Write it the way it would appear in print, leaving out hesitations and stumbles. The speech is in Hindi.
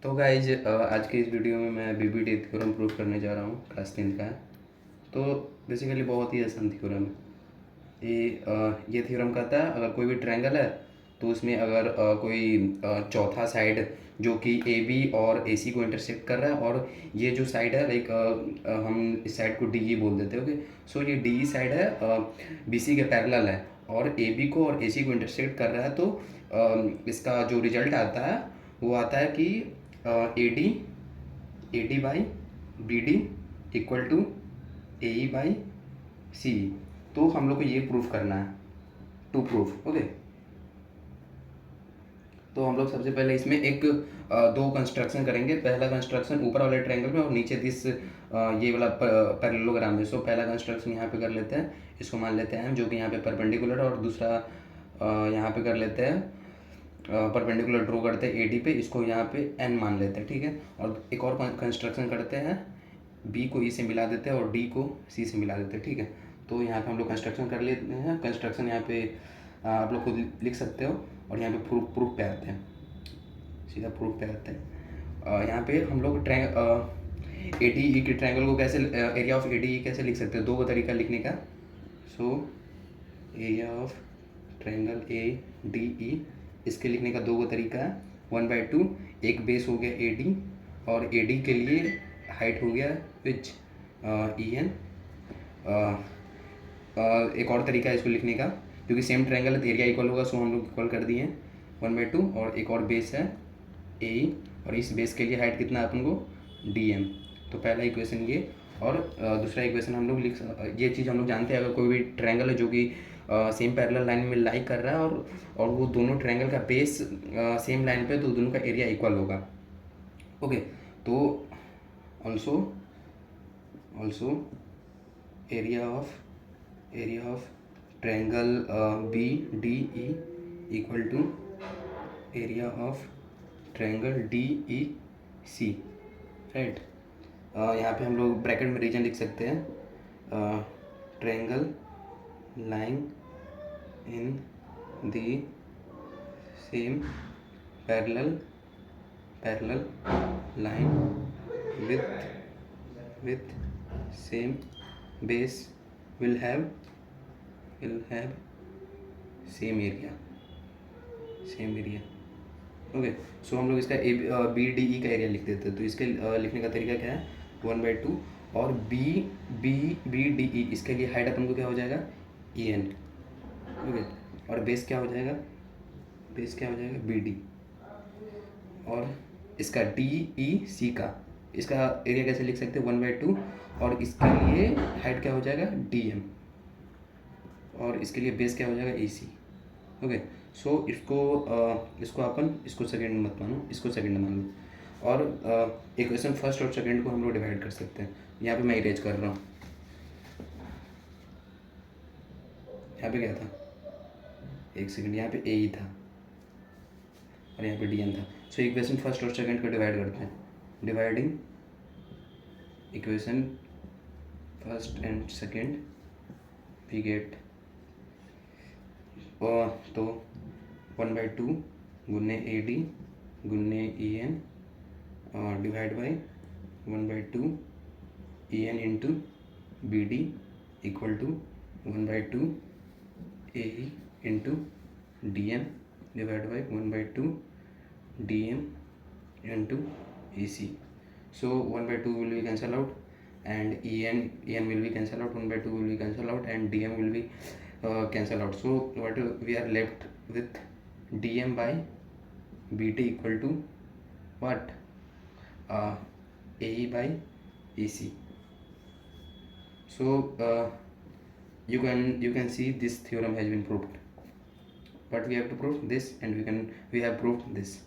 तो गाइज आज के इस वीडियो में मैं बीबीडी थ्योरम प्रूव करने जा रहा हूँ। क्लास 10 का है। तो बेसिकली बहुत ही आसान थ्योरम है ये थ्योरम कहता है अगर कोई भी ट्रायंगल है तो उसमें अगर कोई चौथा साइड जो कि ए बी और ए सी को इंटरसेक्ट कर रहा है, और ये जो साइड है लाइक हम इस साइड को डी ई बोल देते हैं। ओके, सो ये डी ई साइड है बी सी के पैरेलल है और ए बी को और ए सी को इंटरसेक्ट कर रहा है। तो इसका जो रिजल्ट आता है वो आता है कि A D by B D equal to A E by C. तो हम लोग को ये प्रूफ करना है, टू प्रूफ। ओके, तो हम लोग सबसे पहले इसमें एक दो कंस्ट्रक्शन करेंगे। पहला कंस्ट्रक्शन ऊपर वाले ट्रायंगल में और नीचे दिस ये वाला पैरेललोग्राम में। सो पहला कंस्ट्रक्शन यहाँ पे कर लेते हैं, इसको मान लेते हैं जो कि यहाँ पे परपेंडिकुलर, और दूसरा यहाँ पे कर लेते हैं परपेंडिकुलर ड्रॉ करते हैं ए डी पे, इसको यहाँ पे एन मान लेते हैं। ठीक है, और एक और कंस्ट्रक्शन करते हैं, बी को ई से मिला देते हैं और डी को सी से मिला देते हैं। ठीक है, तो यहाँ पे हम लोग कंस्ट्रक्शन कर लेते हैं। कंस्ट्रक्शन यहाँ पे आप लोग खुद लिख सकते हो, और यहाँ पे प्रूफ पे आते हैं, सीधा प्रूफ पे आते हैं। यहाँ पे हम लोग ए डी ई के ट्रायंगल को कैसे, area of A D E कैसे लिख सकते हैं, दो तरीका लिखने का। So area of triangle A D E, इसके लिखने का दो तरीका है। 1/2, एक बेस हो गया ए डी, और ए डी के लिए हाइट हो गया विच ई एन। एक और तरीका है इसको लिखने का, क्योंकि सेम ट्रायंगल है तो एरिया इक्वल होगा, सो हम लोग इक्वल कर दिए 1/2, और एक और बेस है ए, और इस बेस के लिए हाइट कितना है अपन को डी एम। तो पहला इक्वेशन ये, और दूसरा इक्वेशन हम लोग ये चीज़ हम लोग जानते हैं, अगर कोई भी ट्रायंगल है जो कि सेम पैरेलल लाइन में लाई कर रहा है और वो दोनों ट्रायंगल का बेस सेम लाइन पे, तो दोनों का एरिया इक्वल होगा। ओके, तो also area of triangle B D E equal to area of triangle D E C, right. यहाँ पे हम लोग ब्रैकेट में रीजन लिख सकते हैं, triangle line in the same parallel line with same base will have same area। Okay, so हम लोग इसका बी डी ई का एरिया लिख देते हैं। तो इसके लिखने का तरीका क्या है, 1/2, और बी डी ई, इसके लिए हाइट अपन को क्या हो जाएगा ई एन। ओके, और बेस क्या हो जाएगा बी डी, और इसका डी ई सी का, इसका एरिया कैसे लिख सकते हैं 1/2, और इसके लिए हाइट क्या हो जाएगा डी एम, और इसके लिए बेस क्या हो जाएगा ए सी। ओके, सो इसको अपन इसको सेकेंड मत मानो, इसको सेकेंड मान लो, और इक्वेशन फर्स्ट और सेकेंड को हम लोग डिवाइड कर सकते हैं। यहाँ पे मैं इरेज कर रहा हूँ, यहाँ पे क्या था, एक सेकेंड, यहाँ पे ए ही था और यहाँ पे डी एन था। सो इक्वेशन फर्स्ट और सेकेंड को डिवाइड करते हैं। Dividing equation first and second we get, तो 1/2 गुन्ने ए डी गुन्ने E N divide by 1/2 E N into B D equal to 1/2 A E into D M divide by 1/2 D M into AC. So 1/2 will be cancel out, and En will be cancel out, 1/2 will be cancel out, and dm will be cancel out. So what we are left with, dm by bt equal to what, AE by AC. So you can see this theorem has been proved, but we have to prove this, and we have proved this.